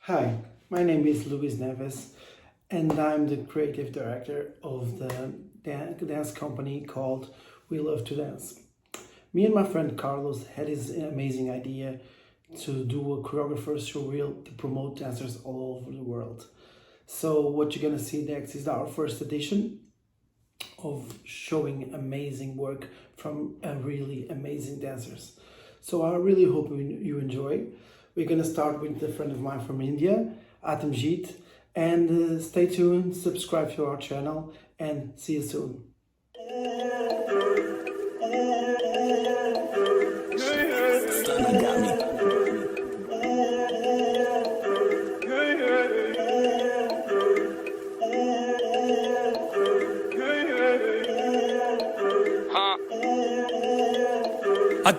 Hi, my name is Luis Neves, and I'm the creative director of the dance company called We Love to Dance. Me and my friend Carlos had this amazing idea to do a choreographer showreel to promote dancers all over the world. So what you're gonna see next is our first edition of showing amazing work from really amazing dancers. So I really hope you enjoy. We're gonna start with a friend of mine from India, Atamjeet, and stay tuned, subscribe to our channel, and see you soon.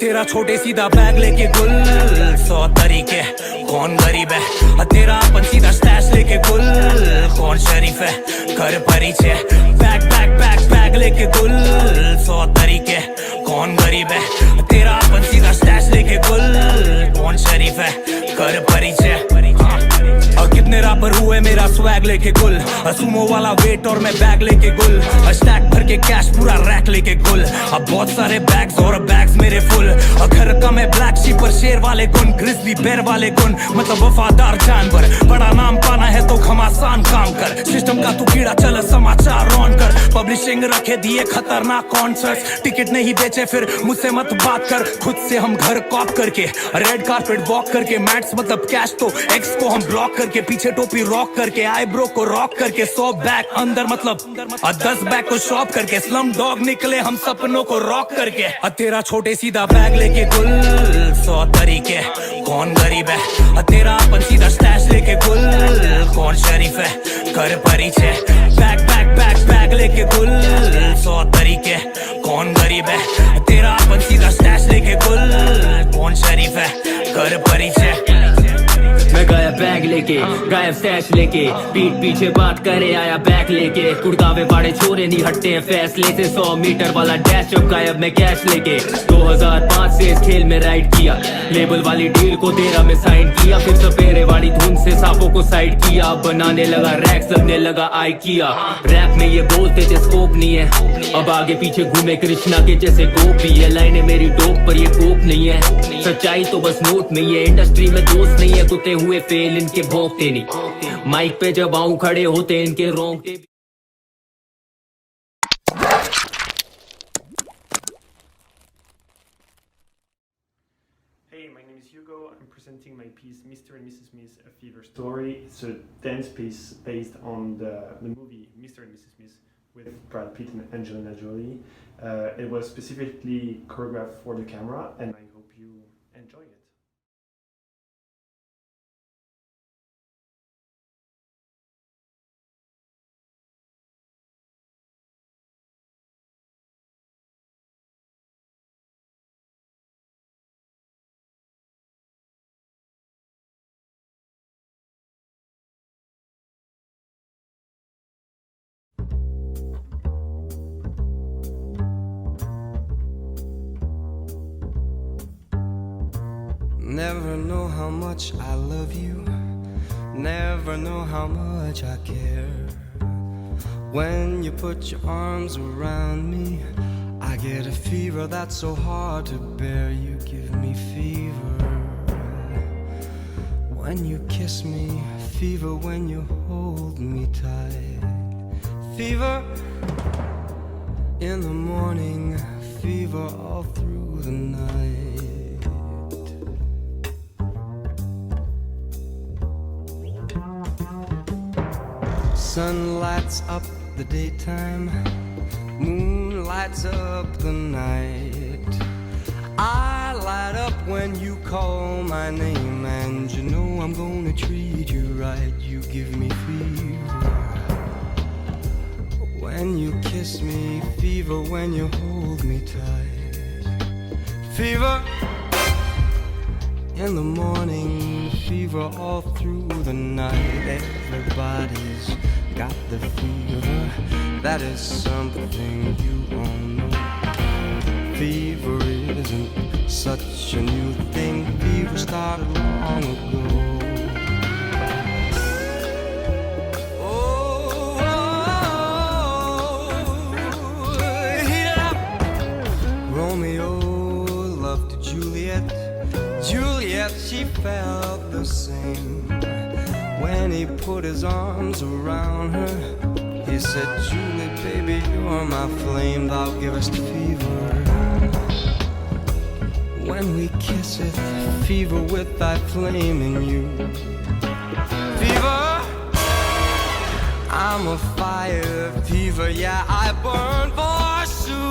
तेरा छोटे सीधा bag लेके गुल 100 तरीके कौन गरीब है तेरा अपन सीधा स्टैश लेके गुल कौन शरीफ है कर परिचय बैग बैग बैग बैग लेके गुल 100 तरीके कौन गरीब है तेरा अपन सीधा स्टैश लेके गुल कौन शरीफ है कर परिचय कितने रापर हुए मेरा स्वैग लेके गुल सुमो वाला वेट और मैं बैग लेके गुल स्टैक भर के कैश पूरा रैक लेके गुल अब बहुत सारे बैग्स और बैग्स मेरे फुल घर का मैं ब्लैक शीप पर शेर वाले गुण ग्रिजली बेर वाले गुण मतलब वफादार जानवर बड़ा नाम पाना है तो घमासान काम कर सिस्टम का तू कीड़ा चल समाचार ऑन कर पब्लिशिंग रखे दिए खतरनाक कॉन्सर्ट्स टिकट नहीं बेचे फिर मुझसे मत बात कर खुद से हम घर कॉप करके रेड कारपेट वॉक करके मैट्स मतलब कैश तो एक्स को हम ब्लॉक करके पीछे टोपी रॉक करके आईब्रो को रॉक करके 100 बैग अंदर मतलब 10 बैग को शॉप करके स्लम डॉग निकले हम सपनों को रॉक करके तेरा छोटे सीधा बैग लेके गुल 100 तरीके कौन गरीब है तेरा अपन सीधा स्टैश लेके गुल कौन शरीफ है कर परिचय बैग बैग बैग बैग लेके गुल 100 तरीके कौन गरीब है तेरा अपन सीधा स्टैश लेके गुल कौन शरीफ है कर परिचय मैं गया बैग लेके गायब स्टैश लेके पीठ पीछे बात करे आया बैग लेके कुड़कावे बाड़े छोरे नहीं हटते हैं फैसले से 100 मीटर वाला डैश जब गायब मैं कैश लेके 2005 से इस खेल में राइड किया लेबल वाली डील को 13 में साइन किया फिर सपेरे वाली धुन से सांपों को साइड किया बनाने लगा रैक्स लगने लगा आई किया रैप में ये बोलते थे स्कोप नहीं है अब आगे पीछे घूमे कृष्णा के जैसे गोपी है लाइनें मेरी डोप पर ये कोप नहीं है सच्चाई तो बस नोट में ये इंडस्ट्री में दोस्त नहीं है कुत्ते हुए फेल इनके भोंकते नहीं माइक पे जब आऊं खड़े होते इनके रोंगटे Hey, my name is Hugo. I'm presenting my piece Mr. and Mrs. Smith, A Fever Story. It's a dance piece based on the movie Mr. and Mrs. Smith with Brad Pitt and Angelina Jolie. It was specifically choreographed for the camera and I hope you enjoy it. Never know how much I love you. Never know how much I care. When you put your arms around me, I get a fever that's so hard to bear. You give me fever when you kiss me, fever when you hold me tight. Fever in the morning, fever all through the night. Sun lights up the daytime, moon lights up the night. I light up when you call my name, and you know I'm gonna treat you right. You give me fever when you kiss me, fever when you hold me tight. Fever in the morning, fever all through the night. Everybody's got the fever, that is something you all know. Fever isn't such a new thing, fever started long ago. Romeo loved Juliet. Juliet, she felt the same. When he put his arms around her, he said, Julie, baby, you're my flame, thou givest fever. When we kiss it, fever with thy flame in you. Fever, I'm a fire fever, yeah, I burn forsooth.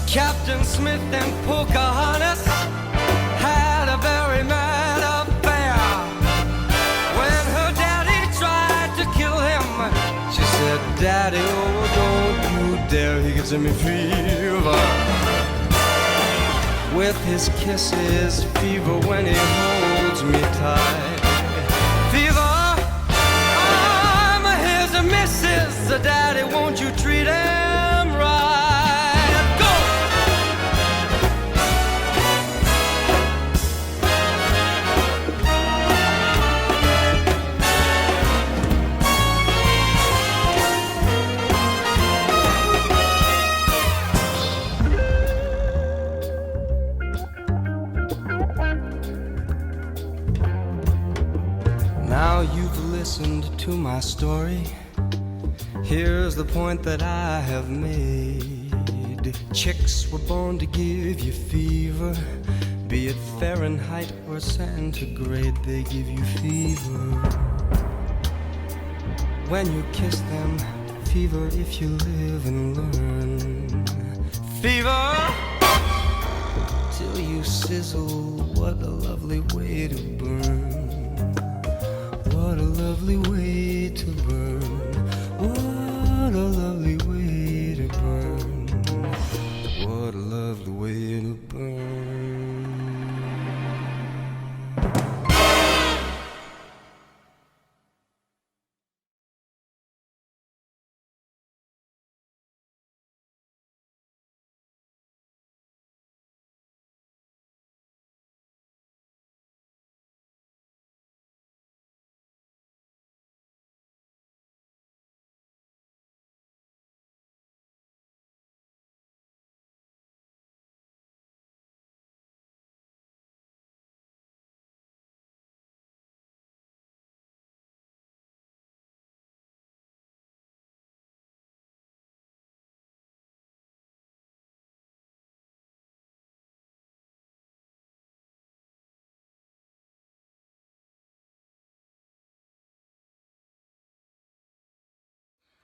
Captain Smith and Pocahontas had a very mad affair. When her daddy tried to kill him, she said, Daddy, oh, don't you dare, he gives me fever. With his kisses, fever when he holds me tight. Fever, I'm his missus, Daddy, won't you treat him right? Now you've listened to my story. Here's the point that I have made. Chicks were born to give you fever. Be it Fahrenheit or centigrade, they give you fever. When you kiss them, fever if you live and learn. Fever till you sizzle, what a lovely way to burn. What a lovely way to burn. What a lovely way to burn. What a lovely way to burn.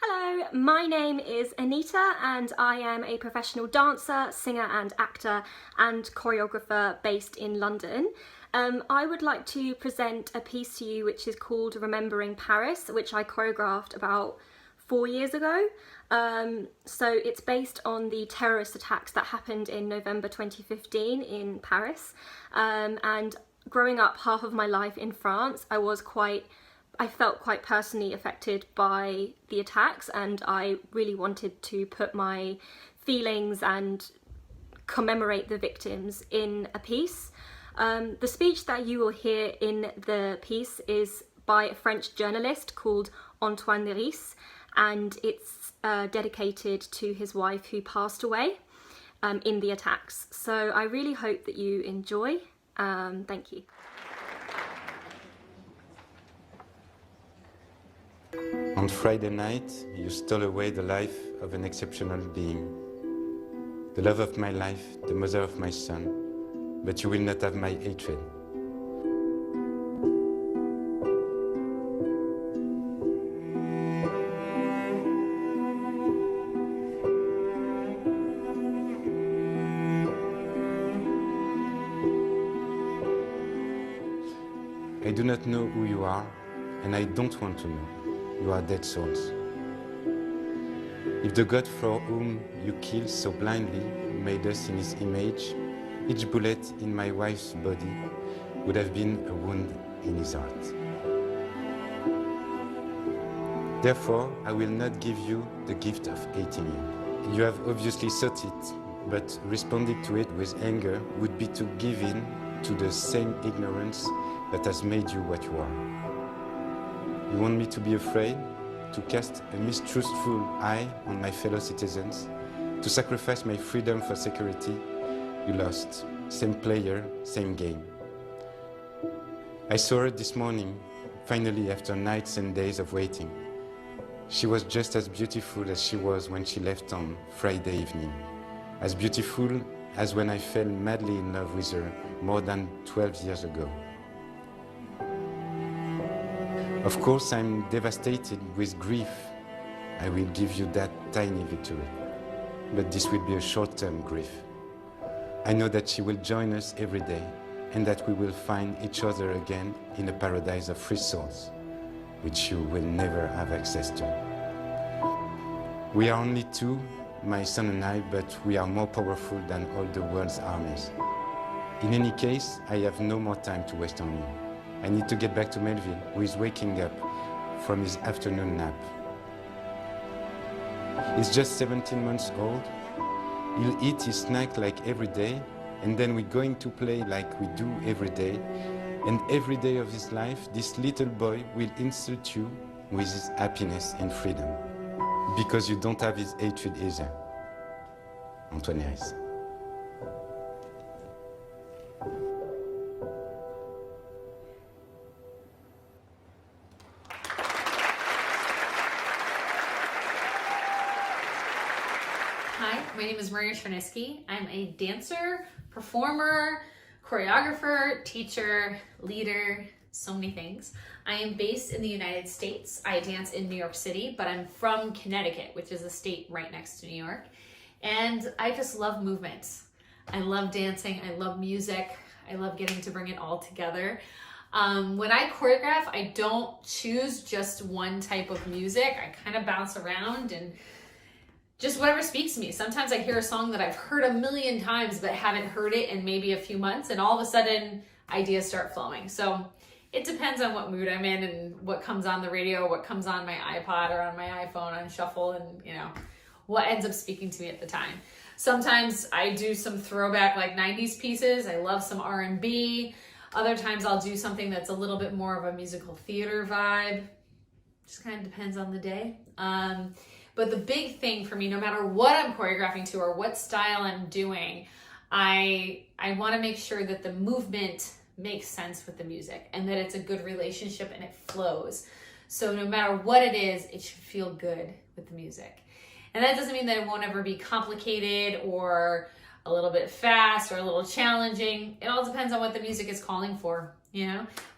Hello, my name is Anita and I am a professional dancer, singer and actor and choreographer based in London. I would like to present a piece to you which is called Remembering Paris, which I choreographed about 4 years ago. So it's based on the terrorist attacks that happened in November 2015 in Paris. And growing up half of my life in France, I felt quite personally affected by the attacks, and I really wanted to put my feelings and commemorate the victims in a piece. The speech that you will hear in the piece is by a French journalist called Antoine Leris, and it's dedicated to his wife who passed away in the attacks. So I really hope that you enjoy. Thank you. On Friday night, you stole away the life of an exceptional being. The love of my life, the mother of my son, but you will not have my hatred. I do not know who you are, and I don't want to know. You are dead souls. If the God for whom you killed so blindly made us in his image, each bullet in my wife's body would have been a wound in his heart. Therefore, I will not give you the gift of hating you. You have obviously sought it, but responding to it with anger would be to give in to the same ignorance that has made you what you are. You want me to be afraid, to cast a mistrustful eye on my fellow citizens, to sacrifice my freedom for security? You lost. Same player, same game. I saw her this morning, finally, after nights and days of waiting. She was just as beautiful as she was when she left on Friday evening. As beautiful as when I fell madly in love with her more than 12 years ago. Of course, I'm devastated with grief. I will give you that tiny victory. But this will be a short-term grief. I know that she will join us every day, and that we will find each other again in a paradise of free souls, which you will never have access to. We are only two, my son and I, but we are more powerful than all the world's armies. In any case, I have no more time to waste on you. I need to get back to Melville, who is waking up from his afternoon nap. He's just 17 months old. He'll eat his snack like every day, and then we're going to play like we do every day. And every day of his life, this little boy will insult you with his happiness and freedom. Because you don't have his hatred either. Antoine Harris. Hi, my name is Cherniske. I'm a dancer, performer, choreographer, teacher, leader, so many things. I am based in the United States. I dance in New York City, but I'm from Connecticut, which is a state right next to New York. And I just love movement. I love dancing, I love music, I love getting to bring it all together. When I choreograph, I don't choose just one type of music. I kind of bounce around and just whatever speaks to me. Sometimes I hear a song that I've heard a million times but haven't heard it in maybe a few months, and all of a sudden ideas start flowing. So it depends on what mood I'm in and what comes on the radio, what comes on my iPod or on my iPhone on shuffle, and what ends up speaking to me at the time. Sometimes I do some throwback like 90s pieces. I love some R&B. Other times I'll do something that's a little bit more of a musical theater vibe. Just kind of depends on the day. But the big thing for me, no matter what I'm choreographing to or what style I'm doing, I want to make sure that the movement makes sense with the music and that it's a good relationship and it flows. So no matter what it is, it should feel good with the music. And that doesn't mean that it won't ever be complicated or a little bit fast or a little challenging. It all depends on what the music is calling for,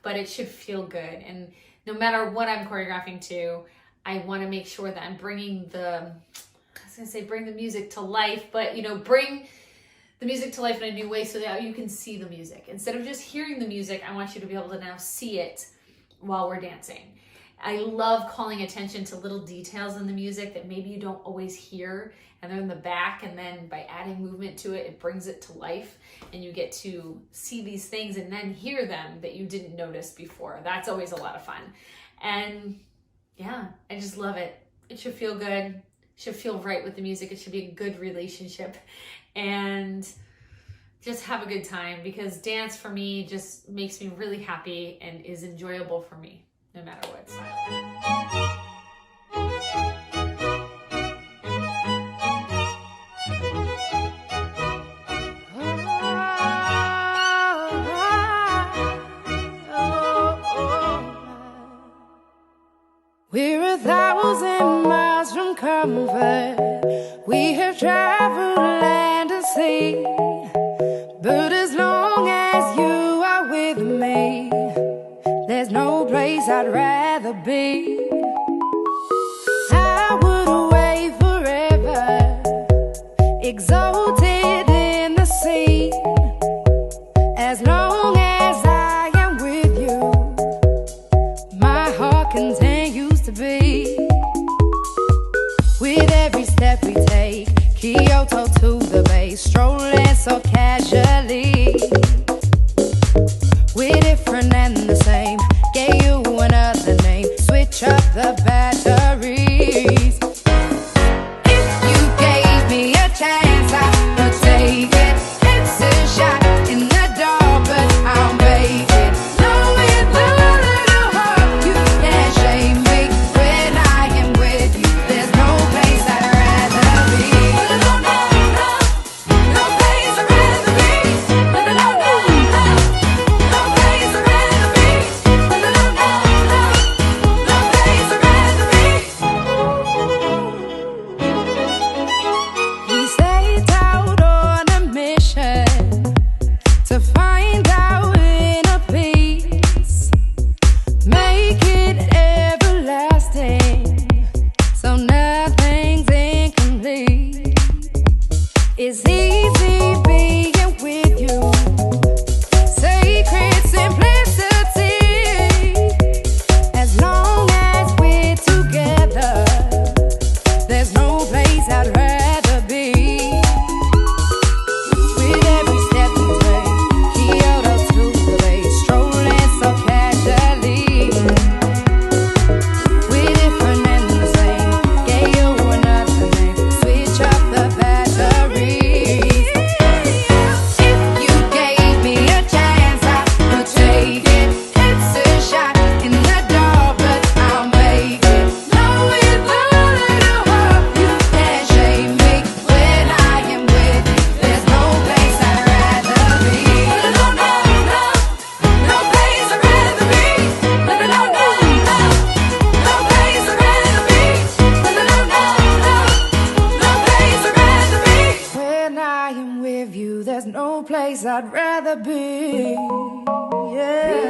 but it should feel good. And no matter what I'm choreographing to, I want to make sure that I'm bringing bring the music to life, but bring the music to life in a new way so that you can see the music. Instead of just hearing the music, I want you to be able to now see it while we're dancing. I love calling attention to little details in the music that maybe you don't always hear, and they're in the back, and then by adding movement to it, it brings it to life, and you get to see these things and then hear them that you didn't notice before. That's always a lot of fun. And yeah, I just love it. It should feel good. It should feel right with the music. It should be a good relationship. And just have a good time, because dance for me just makes me really happy and is enjoyable for me, no matter what style. We're 1,000 miles from comfort. We have traveled land and sea. But as long as you are with me, there's no place I'd rather be. I would away forever, exalted in the sea. As long as I am with you, my heart continues to beat. With every step we take, Kyoto to the bay, strolling so casually. We're different and the same, gave you another name, switch up the batteries. If you gave me a chance, I would take it. It's a shot in the dark, but I'll make it. Knowing the little heart you can't shake. place I'd rather be. Yeah.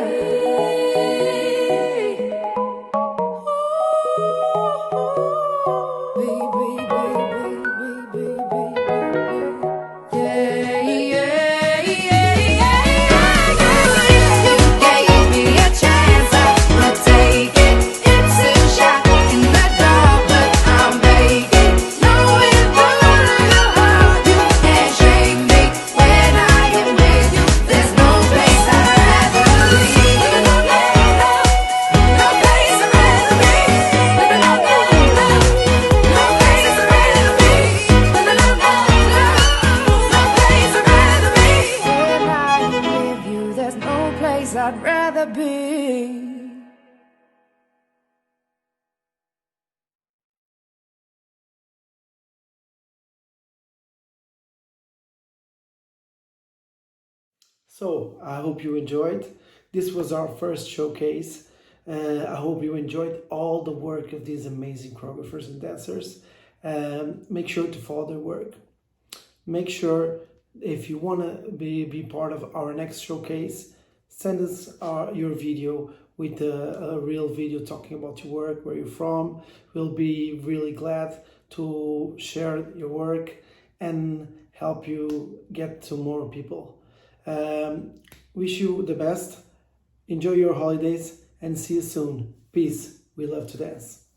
I'd rather be. So I hope you enjoyed. This was our first showcase. I hope you enjoyed all the work of these amazing choreographers and dancers. Make sure to follow their work. Make sure, if you want to be part of our next showcase, send us your video with a real video talking about your work, where you're from. We'll be really glad to share your work and help you get to more people. Wish you the best. Enjoy your holidays and see you soon. Peace. We love to dance.